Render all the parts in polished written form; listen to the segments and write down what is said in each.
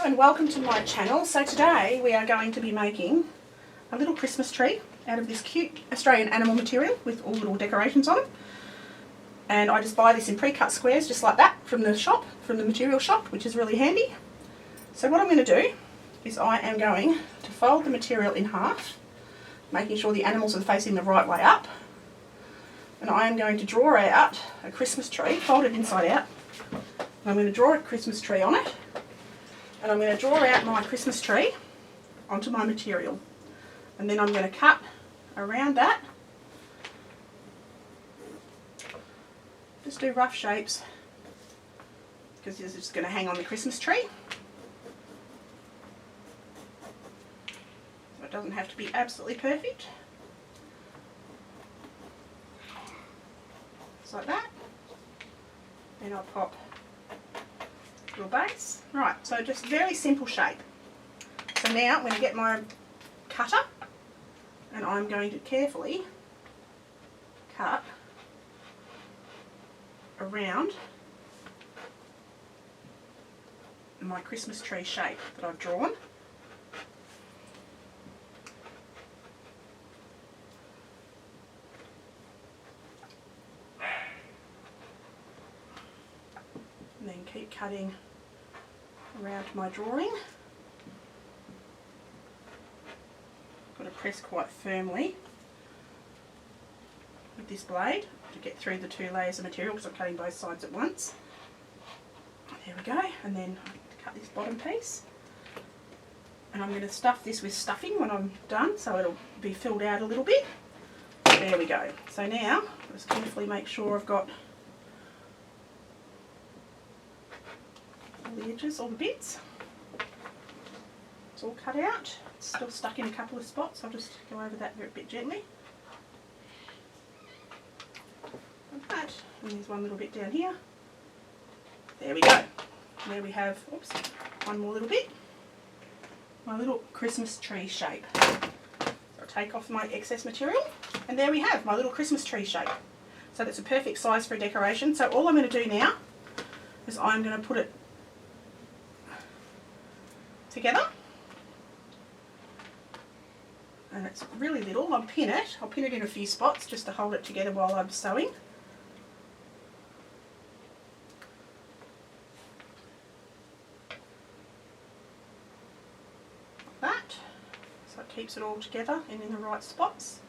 and welcome to my channel. So today we are going to be making a little Christmas tree out of this cute Australian animal material with all little decorations on it. And I just buy this in pre-cut squares just like that from the shop, from the material shop, which is really handy. So what I'm going to do is I am going to fold the material in half, making sure the animals are facing the right way up. And I am going to draw out a Christmas tree, fold it inside out. I'm going to draw a Christmas tree on it. And I'm going to draw out my Christmas tree onto my material. And then I'm going to cut around that. Just do rough shapes because this is just going to hang on the Christmas tree. So it doesn't have to be absolutely perfect. Just like that. Then I'll pop little base. Right, so just very simple shape. So now I'm going to get my cutter and I'm going to carefully cut around my Christmas tree shape that I've drawn. And then keep cutting around my drawing. Got to press quite firmly with this blade to get through the two layers of material because I'm cutting both sides at once. There we go, and then I cut this bottom piece. And I'm going to stuff this with stuffing when I'm done so it'll be filled out a little bit. There we go. So now, just carefully make sure I've got all the edges, all the bits. It's all cut out. It's still stuck in a couple of spots. I'll just go over that a bit gently. Like that. And there's one little bit down here. There we go. There we have, oops, one more little bit. My little Christmas tree shape. So I'll take off my excess material. And there we have my little Christmas tree shape. So that's a perfect size for a decoration. So all I'm going to do now is I'm going to put it together, and it's really little. I'll pin it in a few spots just to hold it together while I'm sewing. Like that, so it keeps it all together and in the right spots.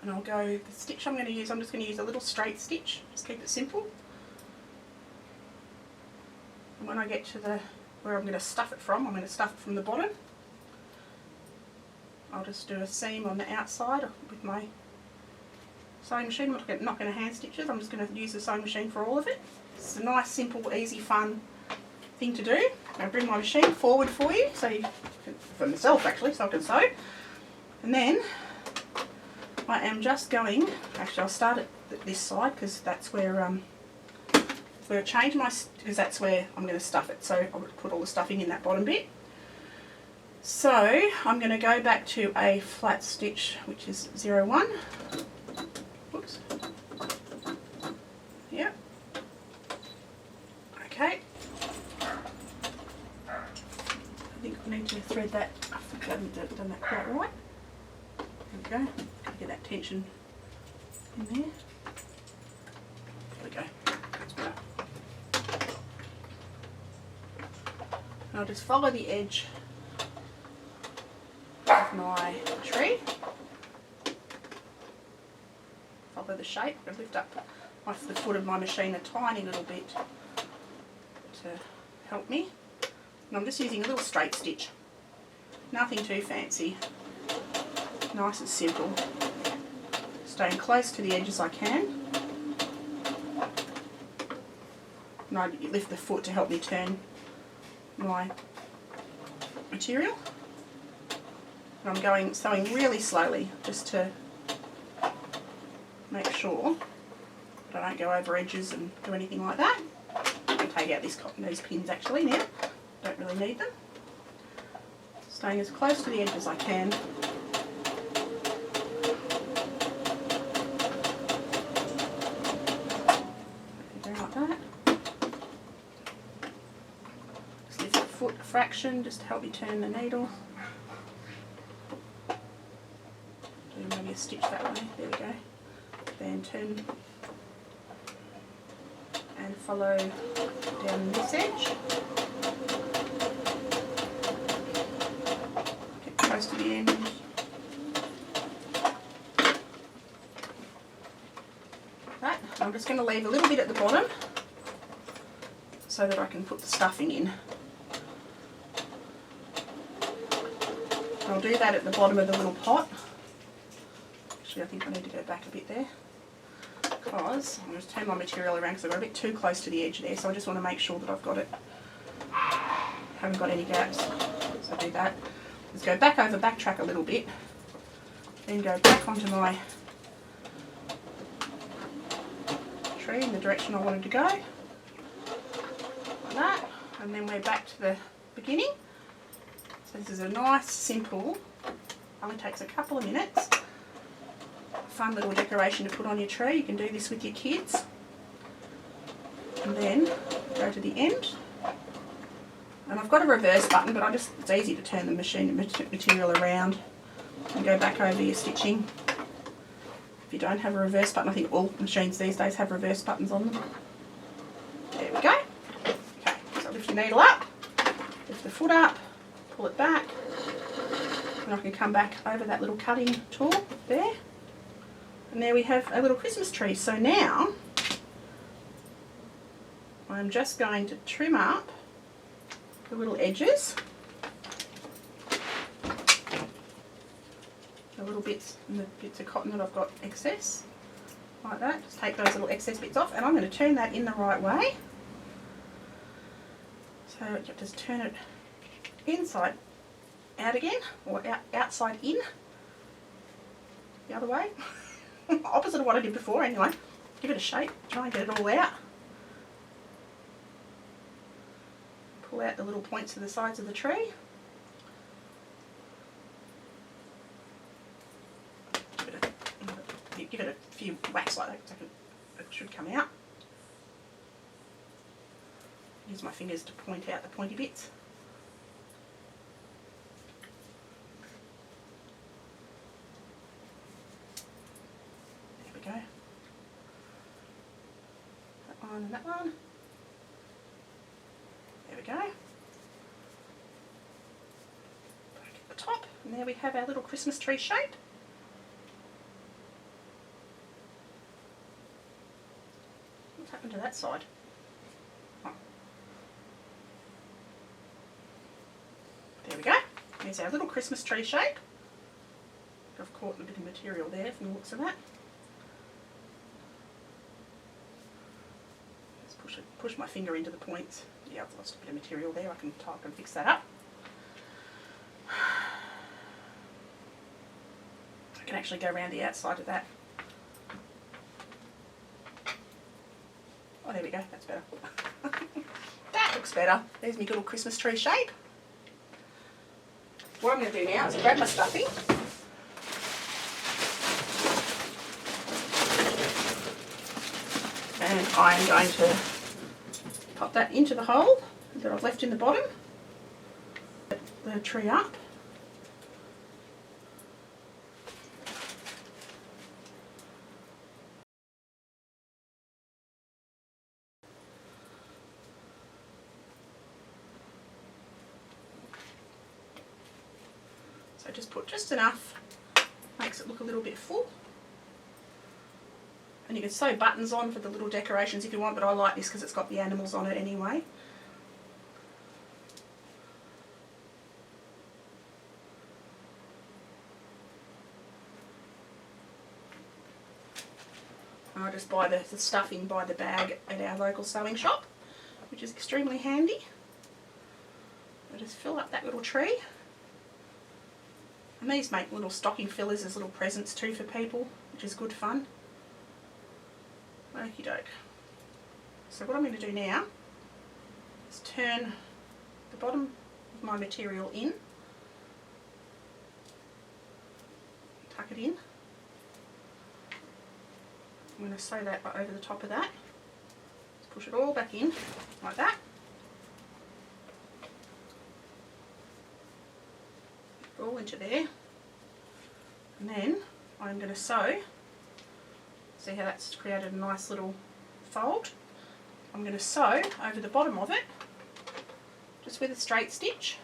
And I'll go, the stitch I'm going to use, I'm just going to use a little straight stitch, just keep it simple. And when I get to where I'm going to stuff it from, I'm going to stuff it from the bottom. I'll just do a seam on the outside with my sewing machine. I'm not going to hand stitch it, I'm just going to use the sewing machine for all of it. It's a nice, simple, easy, fun thing to do. I'm going to bring my machine forward for you, for myself actually, so I can sew. And then I am just going, actually I'll start at this side because that's where I change because that's where I'm going to stuff it. So I'll put all the stuffing in that bottom bit. So I'm going to go back to a flat stitch, which is 01. Whoops. Yep. Okay. I think I need to thread that. I think I haven't done that quite right. There we go. Gotta get that tension in there. There we go. That's better. I'll just follow the edge of my tree. Follow the shape. I'll lift up off the foot of my machine a tiny little bit to help me. And I'm just using a little straight stitch. Nothing too fancy. Nice and simple. Staying close to the edge as I can. And I lift the foot to help me turn my material. And I'm sewing really slowly just to make sure that I don't go over edges and do anything like that. I'll take out these pins actually now, don't really need them. Staying as close to the edge as I can. Like that. foot a fraction just to help me turn the needle. Do maybe a stitch that way, there we go. Then turn and follow down this edge. Get close to the end. Right, I'm just going to leave a little bit at the bottom so that I can put the stuffing in. I'll do that at the bottom of the little pot. Actually, I think I need to go back a bit there because I'm going to turn my material around because I got a bit too close to the edge there, so I just want to make sure that I've got it, haven't got any gaps. So do that. Let's go back over, backtrack a little bit, then go back onto my tree in the direction I wanted to go, like that, and then we're back to the beginning. So this is a nice, simple, only takes a couple of minutes, fun little decoration to put on your tree. You can do this with your kids. And then go to the end. And I've got a reverse button, but it's easy to turn the material around and go back over your stitching. If you don't have a reverse button, I think all machines these days have reverse buttons on them. There we go. Okay, so lift your needle up, lift the foot up, pull it back, and I can come back over that little cutting tool there. And there we have a little Christmas tree. So now I'm just going to trim up the little edges, the little bits and the bits of cotton that I've got excess, like that. Just take those little excess bits off, and I'm going to turn that in the right way. So you just turn it inside out again, or outside in, the other way. Opposite of what I did before anyway. Give it a shape, try and get it all out. Pull out the little points to the sides of the tree. Give it a few whacks like that so it should come out. Use my fingers to point out the pointy bits. There we go. That one and that one. There we go. Back at the top, and there we have our little Christmas tree shape. What's happened to that side? Oh. There we go. There's our little Christmas tree shape. I've caught a bit of material there from the looks of that. Just push my finger into the points. Yeah, I've lost a bit of material there. I can fix that up. I can actually go around the outside of that. Oh, there we go. That's better. That looks better. There's my little Christmas tree shape. What I'm going to do now is grab my stuffing. And I'm going to pop that into the hole that I've left in the bottom. Put the tree up. So just put just enough, makes it look a little bit full. And you can sew buttons on for the little decorations if you want, but I like this because it's got the animals on it anyway. I just buy the stuffing by the bag at our local sewing shop, which is extremely handy. I just fill up that little tree. And these make little stocking fillers as little presents too for people, which is good fun. Okie doke. So what I'm going to do now is turn the bottom of my material in, tuck it in. I'm going to sew that over the top of that. Just push it all back in like that. all into there. And then I'm going to sew. See how that's created a nice little fold? I'm going to sew over the bottom of it, just with a straight stitch.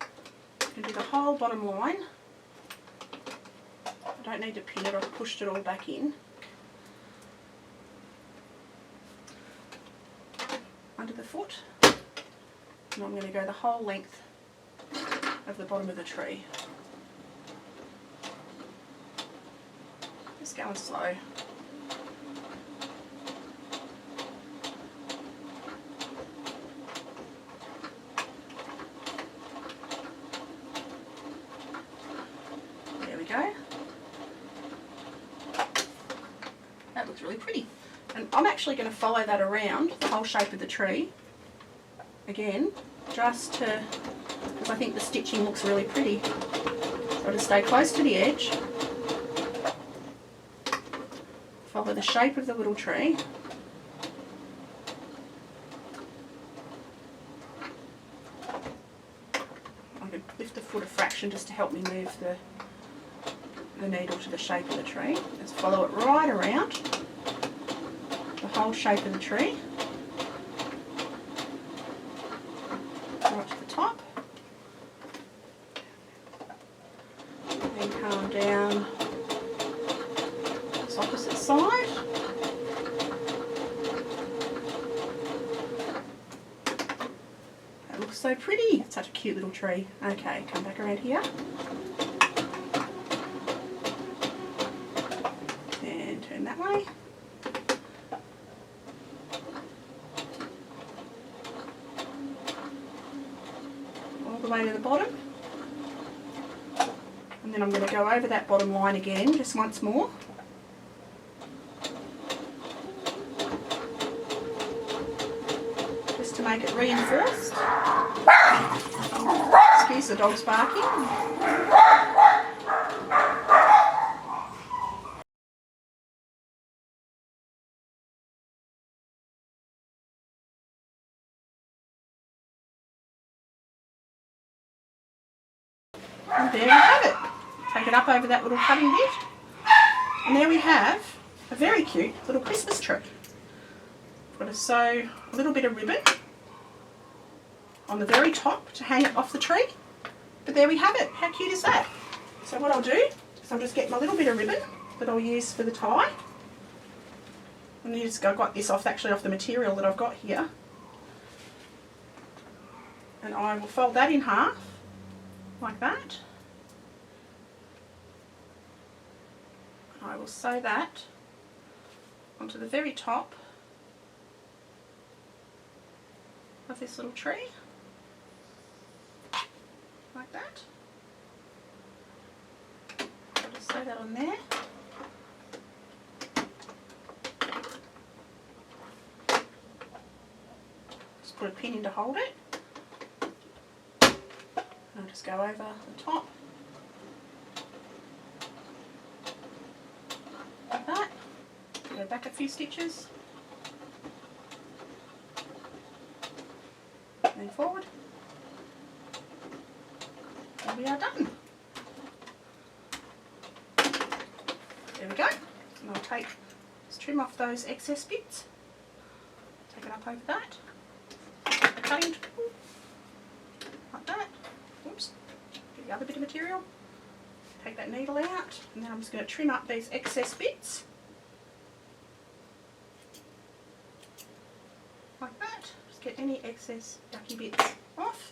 I'm going to do the whole bottom line. I don't need to pin it, I've pushed it all back in. Under the foot. And I'm going to go the whole length of the bottom of the tree. Just going slow. There we go. That looks really pretty. And I'm actually going to follow that around the whole shape of the tree again, just to, because I think the stitching looks really pretty. So I'll just stay close to the edge, follow the shape of the little tree. I can lift the foot a fraction just to help me move the needle to the shape of the tree. Just follow it right around the whole shape of the tree, right to the top, then come down this opposite side. That looks so pretty. It's such a cute little tree. Okay, come back around here. And turn that way. Way to the bottom, and then I'm going to go over that bottom line again just once more, just to make it reinforced. Excuse the dog's barking. And there we have it. Take it up over that little cutting bit. And there we have a very cute little Christmas tree. I've got to sew a little bit of ribbon on the very top to hang it off the tree. But there we have it. How cute is that? So what I'll do is I'll just get my little bit of ribbon that I'll use for the tie. And I got this actually off the material that I've got here. And I will fold that in half, like that. I will sew that onto the very top of this little tree, like that. I'll just sew that on there. Just put a pin in to hold it. I'll just go over the top like that, go back a few stitches, and then forward, and we are done. There we go, and I'll just trim off those excess bits, take it up over that, a cutting tool, like that. Oops, get the other bit of material, take that needle out, and then I'm just going to trim up these excess bits, like that. Just get any excess yucky bits off.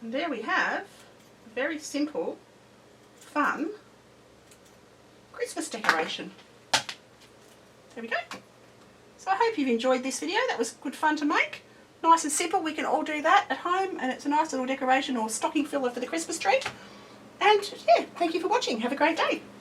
And there we have a very simple, fun Christmas decoration. There we go. So I hope you've enjoyed this video. That was good fun to make. Nice and simple, we can all do that at home, and it's a nice little decoration or stocking filler for the Christmas tree. And yeah, thank you for watching. Have a great day.